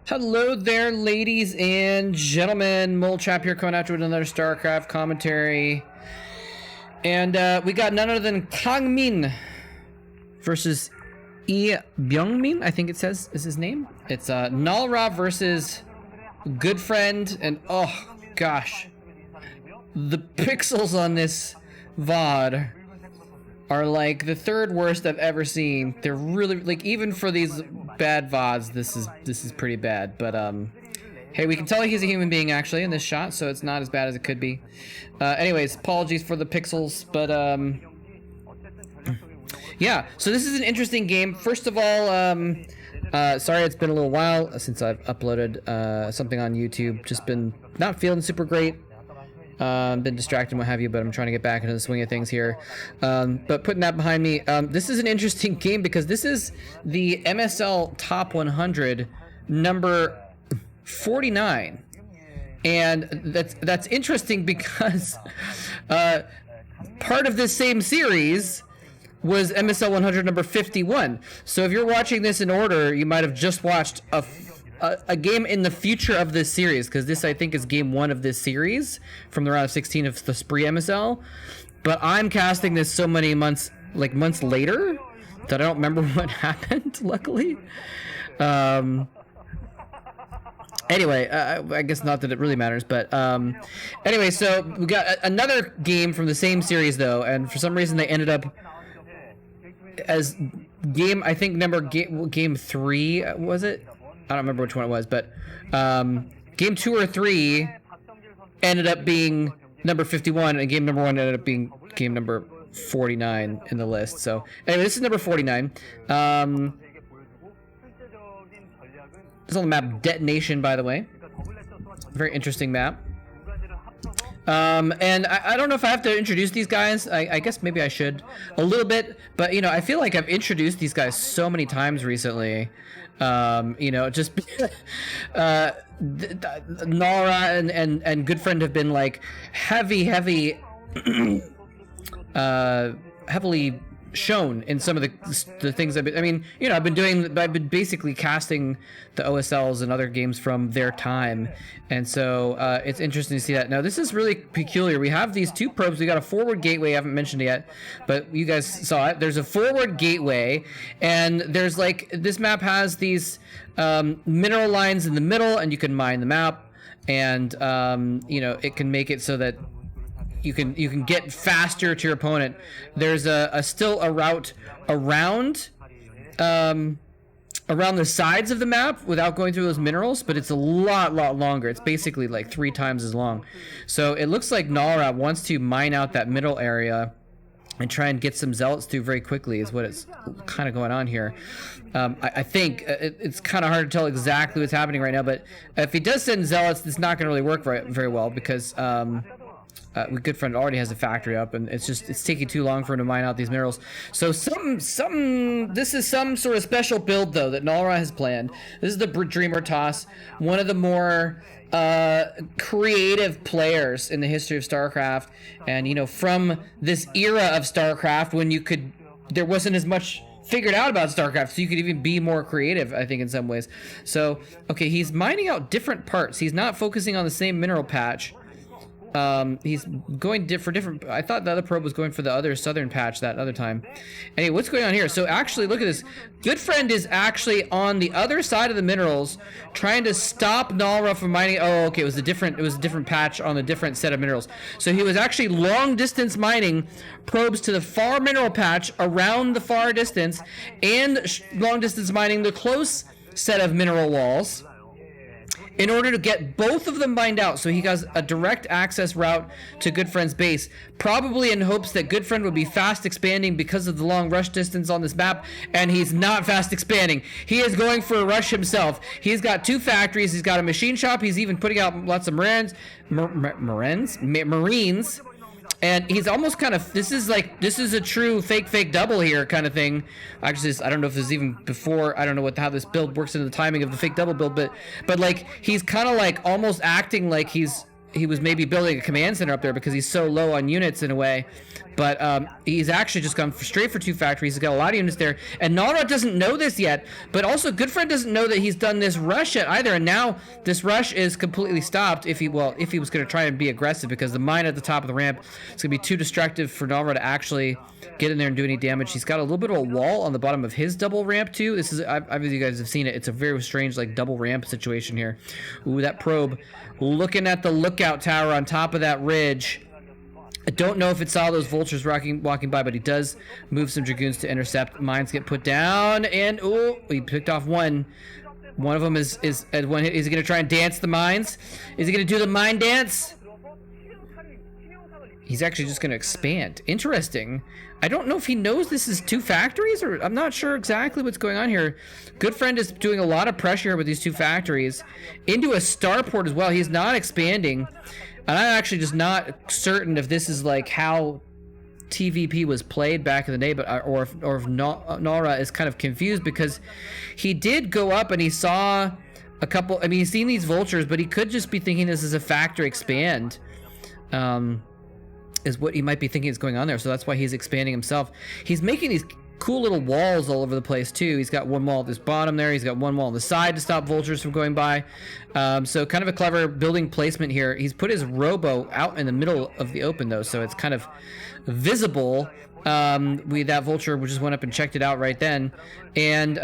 Hello there, ladies and gentlemen. Mole Chap here coming out with another StarCraft commentary. And we got none other than Kangmin versus Byungmin, I think it says is his name. It's Nalra versus Goodfriend. And oh gosh, the pixels on this VOD are like the third worst I've ever seen. They're really, like, even for these bad VODs, this is pretty bad. But hey, we can tell he's a human being actually in this shot, so it's not as bad as it could be. Anyways, apologies for the pixels, but yeah. So this is an interesting game. First of all, sorry it's been a little while since I've uploaded something on YouTube. Just been not feeling super great. Been distracted and what have you, but I'm trying to get back into the swing of things here. But putting that behind me, this is an interesting game because this is the MSL Top 100 number 49, and that's interesting because part of this same series was MSL 100 number 51. So if you're watching this in order, you might have just watched a game in the future of this series, because this I think is game 1 of this series from the round of 16 of the SPRIS MSL. But I'm casting this so many months later that I don't remember what happened, luckily. Anyway, I guess not that it really matters, but anyway, so we got another game from the same series though, and for some reason they ended up as game, I think game 3, was it? I don't remember which one it was, but game 2 or 3 ended up being number 51, and game number 1 ended up being game number 49 in the list. So anyway, this is number 49. It's on the map Detonation, by the way. Very interesting map. And I don't know if I have to introduce these guys. I guess maybe I should a little bit, but you know, I feel like I've introduced these guys so many times recently. You know, just Nara and Goodfriend have been like heavily shown in some of the things I've been, I mean, you know, I've been basically casting the OSLs and other games from their time, and so it's interesting to see that. Now this is really peculiar. We have these 2 probes. We got a forward gateway, I haven't mentioned it yet, but you guys saw it. There's a forward gateway, and there's like, this map has these mineral lines in the middle, and you can mine the map, and you know, it can make it so that you can get faster to your opponent. There's still a route around the sides of the map without going through those minerals, but it's a lot longer. It's basically like 3 times as long. So it looks like Nalra wants to mine out that middle area and try and get some zealots through very quickly, is what it's kind of going on here. I think it's kind of hard to tell exactly what's happening right now, but if he does send zealots, it's not going to really work very well, because Goodfriend already has a factory up, and it's taking too long for him to mine out these minerals. So this is some sort of special build though that Nalra has planned. This is the Dreamer Toss, one of the more creative players in the history of StarCraft, and you know, from this era of StarCraft when there wasn't as much figured out about StarCraft, so you could even be more creative, I think, in some ways. So okay, he's mining out different parts. He's not focusing on the same mineral patch. He's going for different. I thought the other probe was going for the other southern patch that other time. Anyway, what's going on here? So actually, look at this. Goodfriend is actually on the other side of the minerals, trying to stop Nalra from mining. Oh, okay, it was a different patch on a different set of minerals. So he was actually long distance mining probes to the far mineral patch around the far distance, and long distance mining the close set of mineral walls, in order to get both of them mined out, so he has a direct access route to Goodfriend's base, probably in hopes that Goodfriend would be fast expanding because of the long rush distance on this map, and he's not fast expanding. He is going for a rush himself. He's got 2 factories, he's got a machine shop, he's even putting out lots of Marines, and he's almost kind of, this is a true fake double here kind of thing. Actually, I don't know if this is even before, I don't know how this build works into the timing of the fake double build, but like, he's kind of like almost acting like he's he was maybe building a command center up there because he's so low on units in a way. But he's actually just gone straight for 2 factories. He's got a lot of units there. And Nalra doesn't know this yet, but also Goodfriend doesn't know that he's done this rush yet either. And now this rush is completely stopped if he was going to try and be aggressive, because the mine at the top of the ramp is going to be too destructive for Nalra to actually get in there and do any damage. He's got a little bit of a wall on the bottom of his double ramp too. This is, I you guys have seen it. It's a very strange like double ramp situation here. Ooh, that probe looking at the lookout tower on top of that ridge. I don't know if it saw those vultures walking by, but he does move some dragoons to intercept. Mines get put down, and oh, he picked off one. One of them is he going to try and dance the mines? Is he going to do the mine dance? He's actually just going to expand. Interesting. I don't know if he knows this is 2 factories, or I'm not sure exactly what's going on here. Goodfriend is doing a lot of pressure here with these 2 factories into a starport as well. He's not expanding. And I'm actually just not certain if this is like how TVP was played back in the day, but or if Nalra is kind of confused, because he did go up and he saw a couple. I mean, he's seen these vultures, but he could just be thinking this is a factory expand. Is what he might be thinking is going on there. So that's why he's expanding himself. He's making these cool little walls all over the place too. He's got one wall at this bottom there. He's got one wall on the side to stop vultures from going by. So kind of a clever building placement here. He's put his robo out in the middle of the open though, so it's kind of visible. That vulture just went up and checked it out right then. And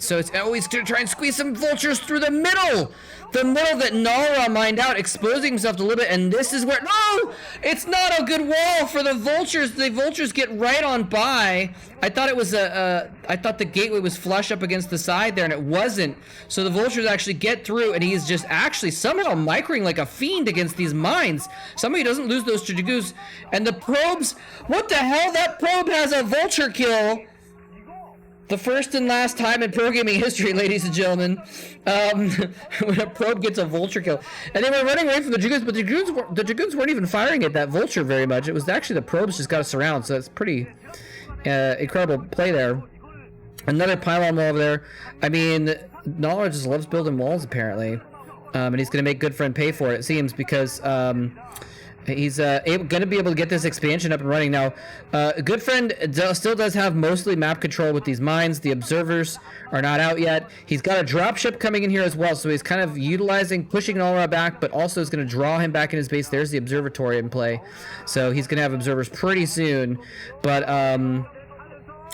so it's always to try and squeeze some vultures through the middle that Nalra mined out, exposing himself a little bit. And this is where, no, it's not a good wall for the vultures. The vultures get right on by. I thought it was I thought the gateway was flush up against the side there, and it wasn't. So the vultures actually get through, and he's just actually somehow microing like a fiend against these mines. Somebody doesn't lose those dragoons. And the probes, what the hell? That probe has a vulture kill. The first and last time in pro gaming history, ladies and gentlemen, when a probe gets a vulture kill. And they were running away from the dragoons, but the dragoons weren't even firing at that vulture very much. It was actually the probes just got us around, so that's pretty incredible play there. Another pylon wall over there. I mean, Nalra just loves building walls, apparently. And he's going to make Goodfriend pay for it, it seems, because he's going to be able to get this expansion up and running. Now, Goodfriend still does have mostly map control with these mines. The observers are not out yet. He's got a dropship coming in here as well, so he's kind of pushing Nalra back, but also is going to draw him back in his base. There's the observatory in play. So he's going to have observers pretty soon, but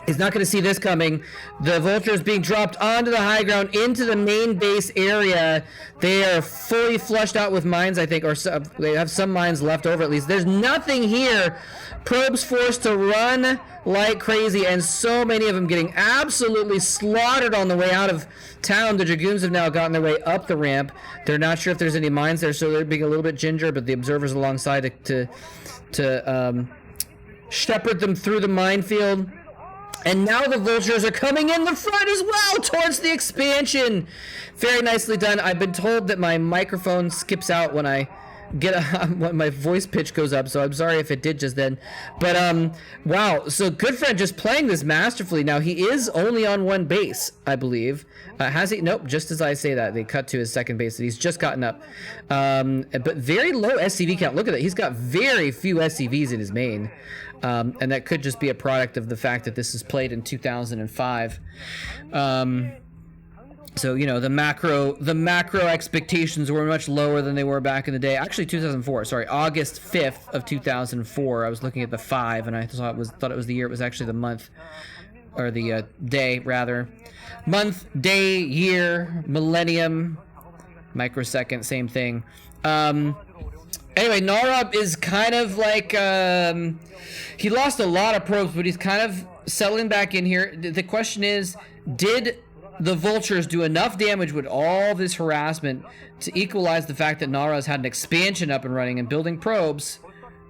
he's not going to see this coming. The vultures being dropped onto the high ground into the main base area. They are fully flushed out with mines, I think, or they have some mines left over at least. There's nothing here. Probes forced to run like crazy, and so many of them getting absolutely slaughtered on the way out of town. The dragoons have now gotten their way up the ramp. They're not sure if there's any mines there, so they're being a little bit ginger, but the observers alongside to shepherd them through the minefield. And now the vultures are coming in the front as well towards the expansion. Very nicely done. I've been told that my microphone skips out when I when my voice pitch goes up, so I'm sorry if it did just then. But wow, so Goodfriend just playing this masterfully. Now he is only on 1 base, I believe. Has he? Nope, just as I say that, they cut to his second base that he's just gotten up. But very low SCV count. Look at that. He's got very few SCVs in his main. And that could just be a product of the fact that this is played in 2005. So, you know, the macro expectations were much lower than they were back in the day. Actually, 2004. Sorry, August 5th of 2004. I was looking at the 5, and I thought it was the year. It was actually the month, or the day rather. Month, day, year, millennium, microsecond, same thing. Anyway, Nalra is kind of like, he lost a lot of probes, but he's kind of settling back in here. The question is, did the vultures do enough damage with all this harassment to equalize the fact that Nalra has had an expansion up and running and building probes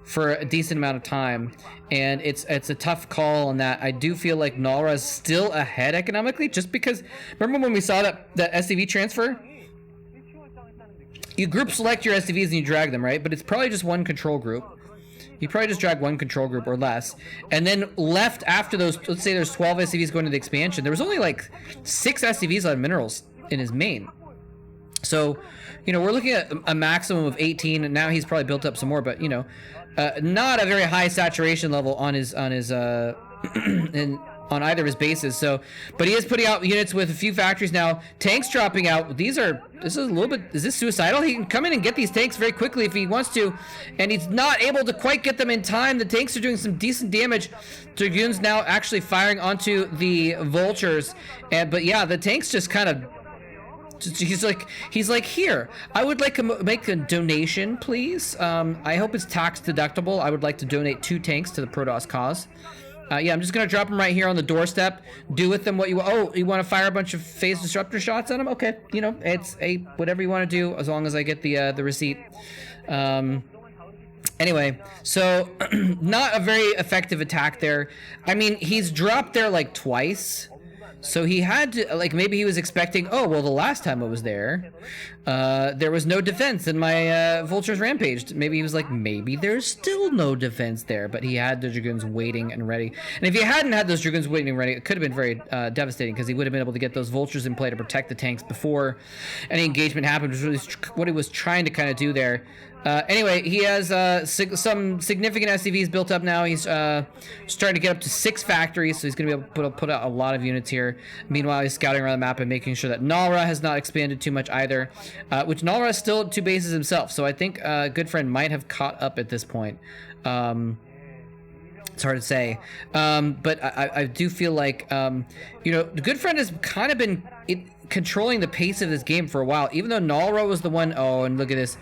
for a decent amount of time? And it's a tough call on that. I do feel like Nalra is still ahead economically, just because, remember when we saw that SCV transfer? You group select your SCVs and you drag them, right? But it's probably just one control group. You probably just drag one control group or less. And then left after those, let's say there's 12 SCVs going to the expansion. There was only like 6 SCVs on minerals in his main. So, you know, we're looking at a maximum of 18, and now he's probably built up some more, but, you know, not a very high saturation level on his on either of his bases. So, but he is putting out units with a few factories now. Tanks dropping out. This is a little bit, is this suicidal? He can come in and get these tanks very quickly if he wants to, and he's not able to quite get them in time. The tanks are doing some decent damage. Dragoons now actually firing onto the vultures, but yeah, the tanks just kind of, he's like, here, I would like to make a donation, please. I hope it's tax deductible. I would like to donate 2 tanks to the Protoss cause. Yeah, I'm just gonna drop them right here on the doorstep. Do with them what you want. Oh, you want to fire a bunch of phase disruptor shots at them? Okay, you know, it's whatever you want to do, as long as I get the receipt. Anyway, so not a very effective attack there. I mean, he's dropped there like twice. So he had to, like, maybe he was expecting, oh, well, the last time I was there was no defense and my vultures rampaged. Maybe he was like, maybe there's still no defense there, but he had the Dragoons waiting and ready. And if he hadn't had those Dragoons waiting and ready, it could have been very devastating, because he would have been able to get those vultures in play to protect the tanks before any engagement happened, which was really what he was trying to kind of do there. Anyway, he has some significant SCVs built up now. He's starting to get up to 6 factories, so he's going to be able to put out a lot of units here. Meanwhile, he's scouting around the map and making sure that Nalra has not expanded too much either, which Nalra is still 2 bases himself, so I think Goodfriend might have caught up at this point. It's hard to say, but I do feel like, you know, Goodfriend has kind of been controlling the pace of this game for a while, even though Nalra was the one. Oh, and look at this.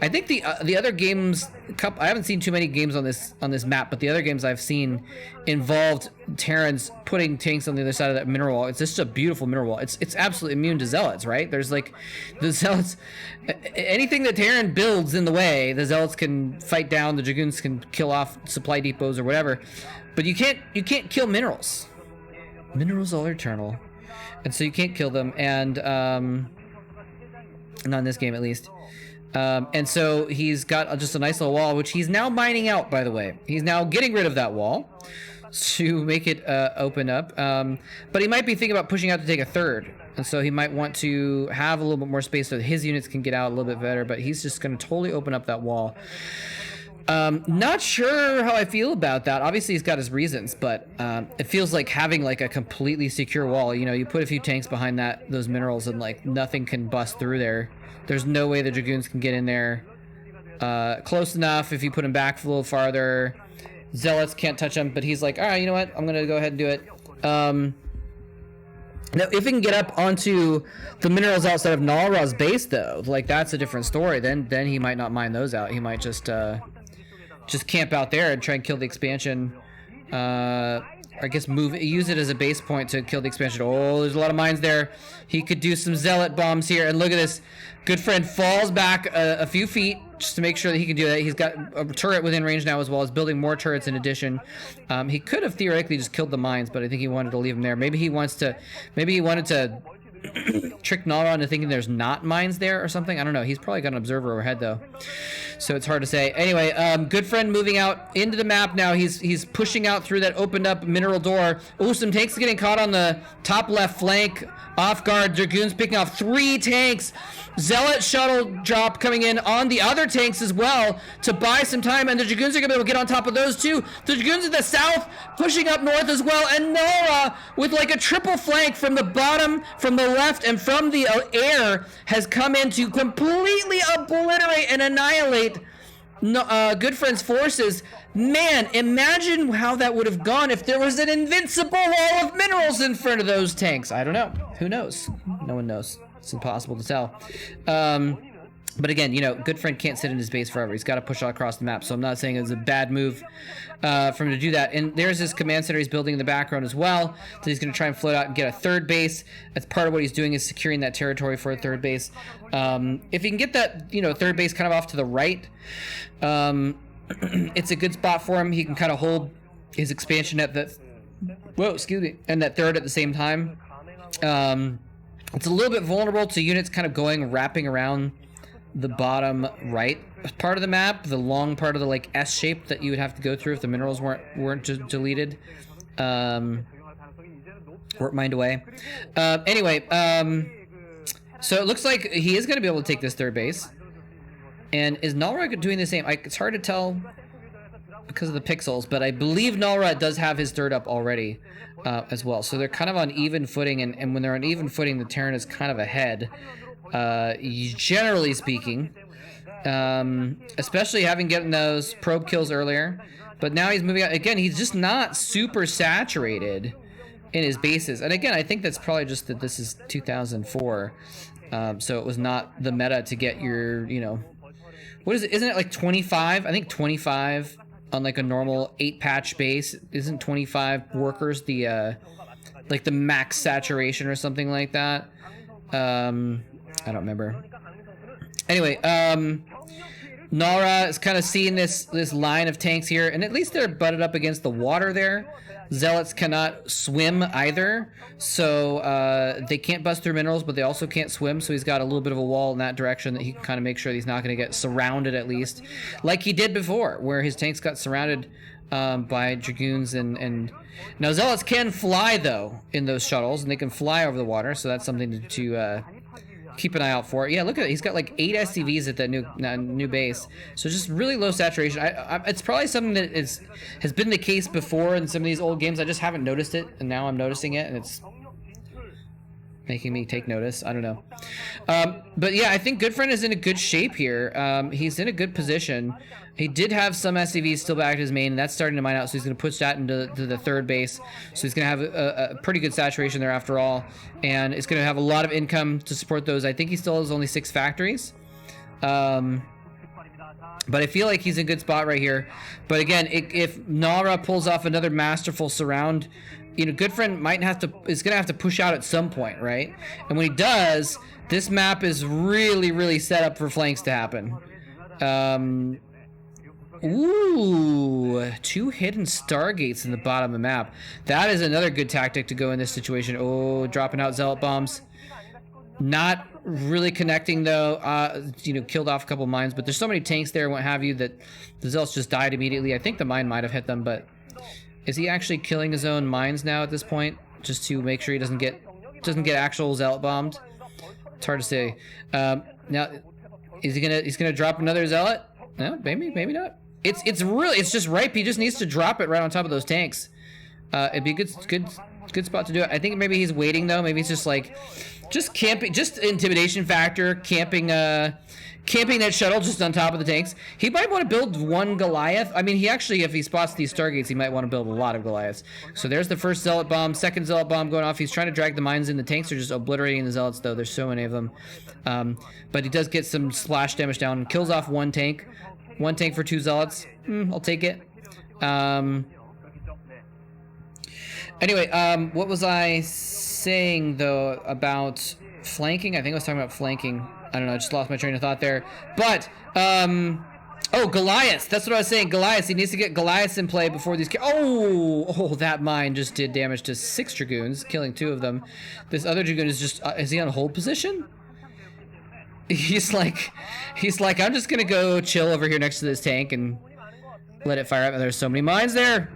I think the other games, I haven't seen too many games on this map, but the other games I've seen involved Terrans putting tanks on the other side of that mineral wall. It's just a beautiful mineral wall. It's absolutely immune to zealots, right? There's like the zealots, anything that Terran builds in the way, the zealots can fight down. The Dragoons can kill off supply depots or whatever, but you can't kill minerals. Minerals are eternal. And so you can't kill them, and not in this game at least. And so he's got just a nice little wall, which he's now mining out, by the way. He's now getting rid of that wall to make it open up. But he might be thinking about pushing out to take a third. And so he might want to have a little bit more space so that his units can get out a little bit better, but he's just going to totally open up that wall. Not sure how I feel about that. Obviously he's got his reasons, but it feels like having like a completely secure wall. You know, you put a few tanks behind those minerals and like nothing can bust through there. There's no way the Dragoons can get in there close enough. If you put them back a little farther, zealots can't touch them, but he's like, all right, you know what, I'm gonna go ahead and do it. Now, if he can get up onto the minerals outside of Nalra's base, though, like that's a different story. Then he might not mine those out. He might just camp out there and try and kill the expansion. I guess use it as a base point to kill the expansion. Oh, there's a lot of mines there. He could do some zealot bombs here, and look at this. Goodfriend falls back a few feet just to make sure that he can do that. He's got a turret within range now, as well as building more turrets in addition. He could have theoretically just killed the mines, but I think he wanted to leave them there. Maybe he wanted to trick Nalra into thinking there's not mines there or something. I don't know. He's probably got an observer overhead though, so it's hard to say. Anyway, Goodfriend moving out into the map now. He's pushing out through that opened up mineral door. Ooh, some tanks getting caught on the top left flank. Off guard, Dragoons picking off 3 tanks. Zealot shuttle drop coming in on the other tanks as well to buy some time, and the Dragoons are gonna be able to get on top of those too. The Dragoons in the south pushing up north as well, and Nora with like a triple flank from the bottom, from the left, and from the air has come in to completely obliterate and annihilate Goodfriend's forces. Man, imagine how that would have gone if there was an invincible wall of minerals in front of those tanks. I don't know. Who knows? No one knows. It's impossible to tell. But again, you know, Goodfriend can't sit in his base forever. He's got to push all across the map. So I'm not saying it's a bad move for him to do that. And there's this command center he's building in the background as well. So he's going to try and float out and get a third base. That's part of what he's doing, is securing that territory for a third base. If he can get that, you know, third base kind of off to the right, it's a good spot for him. He can kind of hold his expansion at the, and that third at the same time. It's a little bit vulnerable to units kind of wrapping around the bottom right part of the map, the long part of the like S shape that you would have to go through if the minerals weren't just deleted, weren't mined away. Anyway, So it looks like he is going to be able to take this third base. And is Nalra doing the same? It's hard to tell because of the pixels, but I believe Nalra does have his third up already as well. So they're kind of on even footing, and when they're on even footing, the Terran is kind of ahead, generally speaking. Especially having gotten those probe kills earlier. But now he's moving out. Again, he's just not super saturated in his bases. And again, I think that's probably just that this is 2004. So it was not the meta to get your, you know... What is it? Isn't it like 25? I think 25 on like a normal 8-patch base. Isn't 25 workers the like the max saturation or something like that? I don't remember. Anyway, Nara is kind of seeing this line of tanks here, and at least they're butted up against the water there. Zealots cannot swim either, so they can't bust through minerals, but they also can't swim, so he's got a little bit of a wall in that direction that he can kind of make sure that he's not going to get surrounded, at least, like he did before, where his tanks got surrounded by Dragoons. And now Zealots can fly, though, in those shuttles, and they can fly over the water, so that's something to keep an eye out for. Yeah, look at it. He's got like 8 SCVs at that new base. So just really low saturation. It's probably something that has been the case before in some of these old games. I just haven't noticed it, and now I'm noticing it, and it's making me take notice. I don't know. But yeah, I think Goodfriend is in a good shape here. He's in a good position. He did have some SCVs still back at his main, and that's starting to mine out, so he's going to push that into the third base. So he's going to have a pretty good saturation there after all, and it's going to have a lot of income to support those. I think he still has only 6 factories. But I feel like he's in a good spot right here. But again, if Nara pulls off another masterful surround, you know, Goodfriend is going to have to push out at some point, right? And when he does, this map is really, really set up for flanks to happen. Ooh, 2 hidden Stargates in the bottom of the map. That is another good tactic to go in this situation. Oh, dropping out Zealot bombs. Not really connecting, though. You know, killed off a couple mines, but there's so many tanks there and what have you that the Zealots just died immediately. I think the mine might have hit them, but is he actually killing his own mines now at this point, just to make sure he doesn't get actual Zealot bombed? It's hard to say. Now, he's gonna drop another Zealot? No, maybe not. It's just ripe. He just needs to drop it right on top of those tanks. It'd be a good spot to do it. I think maybe he's waiting, though. Maybe he's just like camping, just intimidation factor, camping that shuttle just on top of the tanks. He might want to build 1 Goliath. I mean, he actually, if he spots these Stargates, he might want to build a lot of Goliaths. So there's the first Zealot bomb, second Zealot bomb going off. He's trying to drag the mines in. The tanks are just obliterating the Zealots, though. There's so many of them. But he does get some splash damage down and kills off 1 tank. 1 tank for 2 Zealots. I'll take it. Anyway, what was I saying, though, about flanking? I think I was talking about flanking. I don't know, I just lost my train of thought there. But, oh, Goliaths. That's what I was saying. Goliaths. He needs to get Goliaths in play before these... Oh, that mine just did damage to 6 Dragoons, killing 2 of them. This other Dragoon is just... is he on hold position? He's like, I'm just gonna go chill over here next to this tank and let it fire up. And there's so many mines there.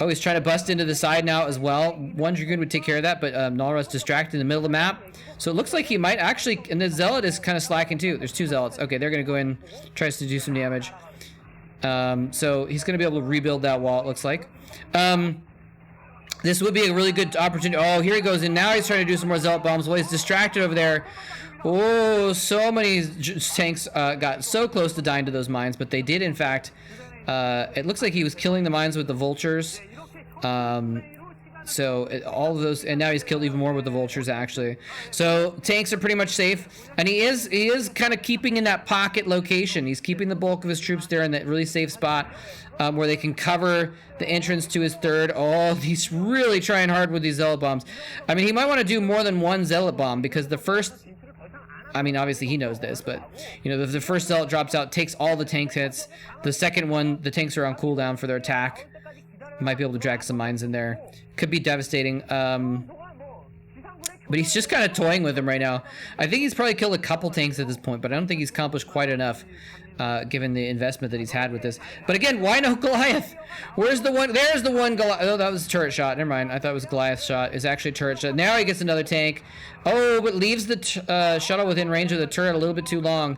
Oh, he's trying to bust into the side now as well. 1 Dragoon would take care of that, but Nalra's distracted in the middle of the map. So it looks like he might actually, and the Zealot is kind of slacking too. There's 2 Zealots. Okay, they're gonna go in, tries to do some damage. So he's gonna be able to rebuild that wall, it looks like. This would be a really good opportunity. Oh, here he goes, and now he's trying to do some more Zealot bombs. Well, he's distracted over there. Oh, so many tanks got so close to dying to those mines, but they did, in fact. It looks like he was killing the mines with the vultures. All of those, and now he's killed even more with the vultures, actually. So tanks are pretty much safe, and he is kind of keeping in that pocket location. He's keeping the bulk of his troops there in that really safe spot where they can cover the entrance to his third. Oh, he's really trying hard with these Zealot bombs. I mean, he might want to do more than 1 Zealot bomb, because the first... I mean, obviously he knows this, but, you know, the first Zealot drops out, takes all the tank hits. The second one, the tanks are on cooldown for their attack. Might be able to drag some mines in there. Could be devastating. But he's just kind of toying with him right now. I think he's probably killed a couple tanks at this point, but I don't think he's accomplished quite enough, given the investment that he's had with this. But again, why no Goliath? Where's the one? There's the one Goliath. Oh, that was a turret shot. Never mind. I thought it was Goliath shot. It's actually a turret shot. Now he gets another tank. Oh, but leaves the shuttle within range of the turret a little bit too long.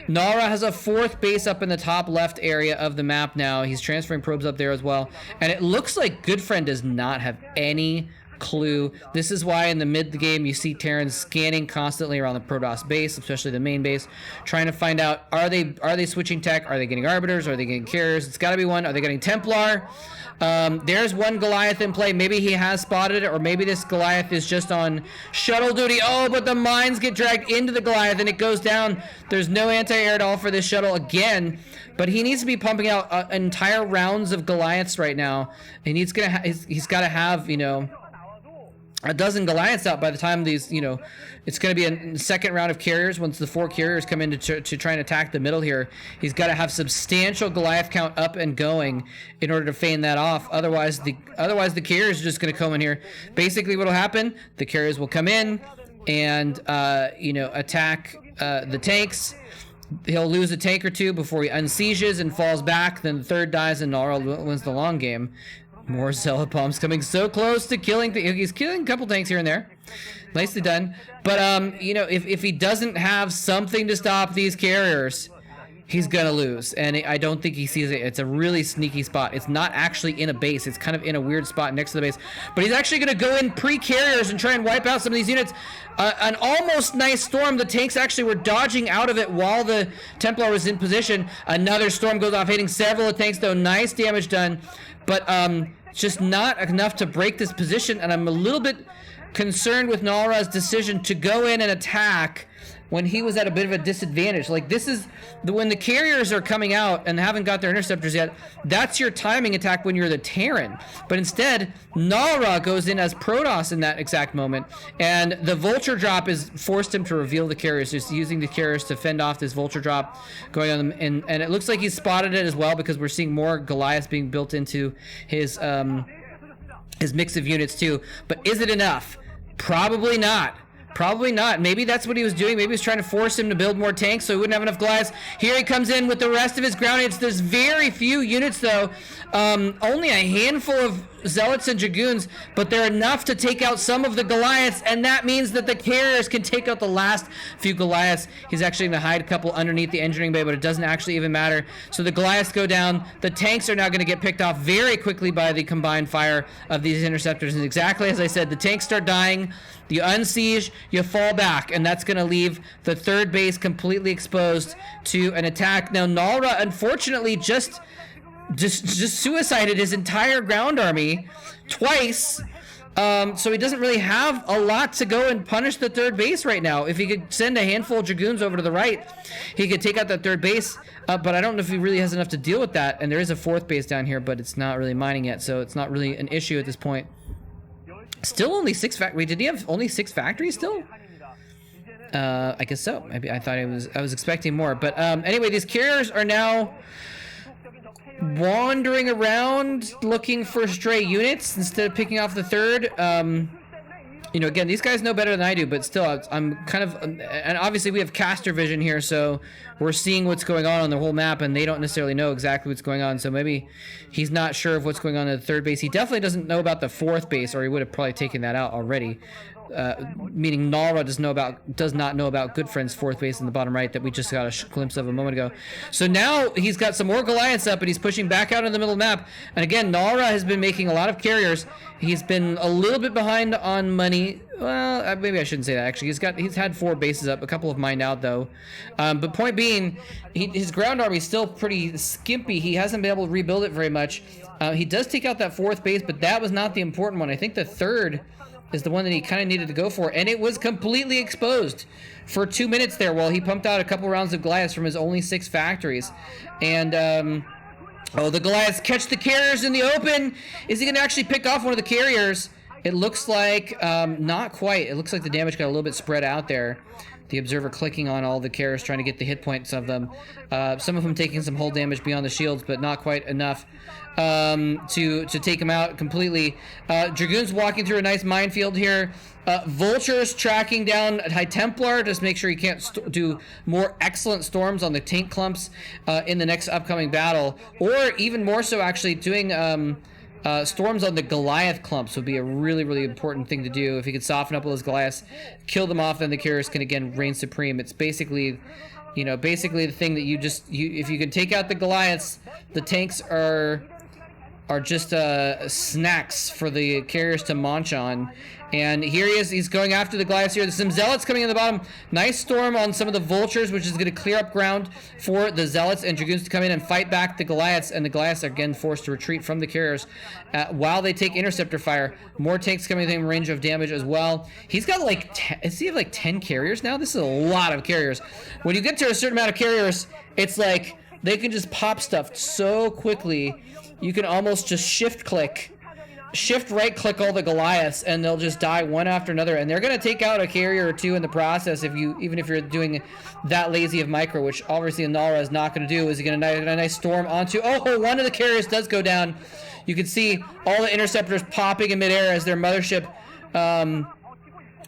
Nara has a 4th base up in the top left area of the map now. He's transferring probes up there as well. And it looks like Goodfriend does not have any clue. This is why in the mid game you see Terrans scanning constantly around the Protoss base, especially the main base, trying to find out, are they switching tech? Are they getting arbiters? Are they getting carriers? It's got to be one. Are they getting Templar? There's one Goliath in play. Maybe he has spotted it, or maybe this Goliath is just on shuttle duty. Oh, but the mines get dragged into the Goliath and it goes down. There's no anti-air at all for this shuttle again, but he needs to be pumping out entire rounds of Goliaths right now. And he's got to have, you know, a dozen Goliaths out by the time these, you know, it's going to be a second round of carriers. Once the 4 carriers come in to try and attack the middle here, he's got to have substantial Goliath count up and going in order to feign that off. Otherwise the carriers are just going to come in here. Basically what will happen, the carriers will come in and, you know, attack the tanks. He'll lose a tank or two before he unsieges and falls back. Then the 3rd dies and Nara wins the long game. More Zealot bombs coming so close to killing. He's killing a couple tanks here and there. Nicely done. But, you know, if he doesn't have something to stop these carriers, he's going to lose. And I don't think he sees it. It's a really sneaky spot. It's not actually in a base. It's kind of in a weird spot next to the base. But he's actually going to go in pre-carriers and try and wipe out some of these units. An almost nice storm. The tanks actually were dodging out of it while the Templar was in position. Another storm goes off, hitting several of the tanks, though. Nice damage done. But just not enough to break this position, and I'm a little bit concerned with Nalra's decision to go in and attack when he was at a bit of a disadvantage. Like, this is when the carriers are coming out and haven't got their interceptors yet, that's your timing attack when you're the Terran. But instead, Nalra goes in as Protoss in that exact moment, and the Vulture drop is forced him to reveal the carriers, just using the carriers to fend off this Vulture drop going on them. And it looks like he's spotted it as well, because we're seeing more Goliaths being built into his mix of units too. But is it enough? Probably not. Probably not. Maybe that's what he was doing. Maybe he was trying to force him to build more tanks so he wouldn't have enough Goliaths. Here he comes in with the rest of his ground units. There's very few units, though. Only a handful of Zealots and Dragoons, but they're enough to take out some of the Goliaths, and that means that the carriers can take out the last few Goliaths. He's actually going to hide a couple underneath the engineering bay, but it doesn't actually even matter. So the Goliaths go down. The tanks are now going to get picked off very quickly by the combined fire of these interceptors, and exactly as I said, the tanks start dying. You unsiege, you fall back, and that's going to leave the 3rd base completely exposed to an attack. Now, Nalra, unfortunately, just suicided his entire ground army twice, so he doesn't really have a lot to go and punish the 3rd base right now. If he could send a handful of Dragoons over to the right, he could take out that 3rd base, but I don't know if he really has enough to deal with that. And there is a 4th base down here, but it's not really mining yet, so it's not really an issue at this point. Still only 6 factories. Did he have only 6 factories still? I guess so. Maybe I thought I was expecting more. But anyway, these carriers are now wandering around looking for stray units instead of picking off the 3rd. You know, again, these guys know better than I do, but still, I'm kind of, and obviously we have caster vision here, so we're seeing what's going on the whole map, and they don't necessarily know exactly what's going on, so maybe he's not sure of what's going on at the 3rd base. He definitely doesn't know about the 4th base, or he would have probably taken that out already. Meaning Nalra does not know about Goodfriend's 4th base in the bottom right that we just got a glimpse of a moment ago. So now he's got some more Goliaths up, and he's pushing back out in the middle of the map. And again, Nalra has been making a lot of carriers. He's been a little bit behind on money. Well, maybe I shouldn't say that, actually. He's had 4 bases up, a couple of mined out, though. But point being, his ground army is still pretty skimpy. He hasn't been able to rebuild it very much. He does take out that 4th base, but that was not the important one. I think the 3rd is the one that he kind of needed to go for, and it was completely exposed for 2 minutes there while he pumped out a couple rounds of Goliaths from his only 6 factories. And oh, the Goliaths catch the carriers in the open. Is he going to actually pick off one of the carriers? It looks like not quite. It looks like the damage got a little bit spread out there. The observer clicking on all the carriers, trying to get the hit points of them. Some of them taking some hull damage beyond the shields, but not quite enough to take them out completely. Dragoons walking through a nice minefield here. Vultures tracking down High Templar, just make sure he can't do more excellent storms on the tank clumps in the next upcoming battle, or even more so actually doing storms on the Goliath clumps would be a really, really important thing to do. If he could soften up those Goliaths, kill them off, then the carriers can again reign supreme. It's basically, you know, basically the thing that if you can take out the Goliaths, the tanks are just snacks for the carriers to munch on. And here he is. He's going after the Goliaths here. There's some Zealots coming in the bottom. Nice storm on some of the Vultures, which is going to clear up ground for the Zealots and Dragoons to come in and fight back the Goliaths. And the Goliaths are again forced to retreat from the carriers while they take interceptor fire. More tanks coming within range of damage as well. He's got like, does he have like 10 carriers now? This is a lot of carriers. When you get to a certain amount of carriers, it's like they can just pop stuff so quickly. You can almost just shift right click all the Goliaths and they'll just die one after another, and they're going to take out a carrier or two in the process even if you're doing that lazy of micro, which obviously Nalra is not going to do. Is he going to get a nice storm onto, one of the carriers does go down. You can see all the interceptors popping in midair as their mothership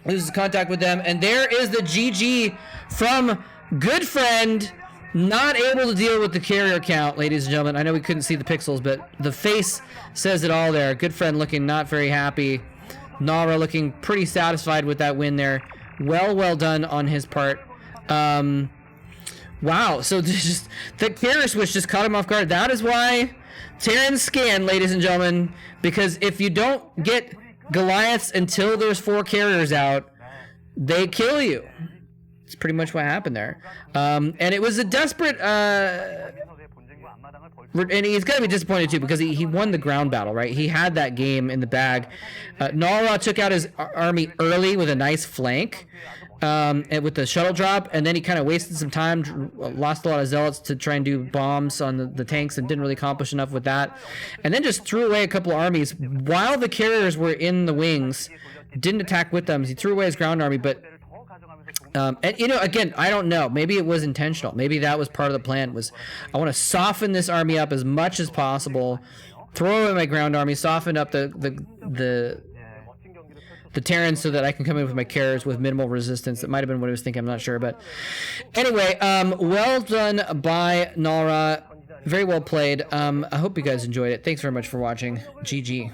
loses contact with them, and there is the GG from Goodfriend. Not able to deal with the carrier count, ladies and gentlemen. I know we couldn't see the pixels, but the face says it all there. Goodfriend looking not very happy. Nara looking pretty satisfied with that win there. Well done on his part. Wow, so just the carrier switch just caught him off guard. That is why Terran's scan, ladies and gentlemen, because if you don't get Goliaths until there's 4 carriers out, they kill you. It's pretty much what happened there. And it was a desperate and he's got to be disappointed too, because he won the ground battle, right? He had that game in the bag. Nalra took out his army early with a nice flank and with the shuttle drop, and then he kind of wasted some time, lost a lot of Zealots to try and do bombs on the tanks, and didn't really accomplish enough with that, and then just threw away a couple armies while the carriers were in the wings. Didn't attack with them. He threw away his ground army, but and you know, again, I don't know. Maybe it was intentional. Maybe that was part of the plan. Was I want to soften this army up as much as possible, throw away my ground army, soften up the Terrans so that I can come in with my carriers with minimal resistance. That might have been what I was thinking. I'm not sure, but anyway, well done by Nalra. Very well played. I hope you guys enjoyed it. Thanks very much for watching. GG.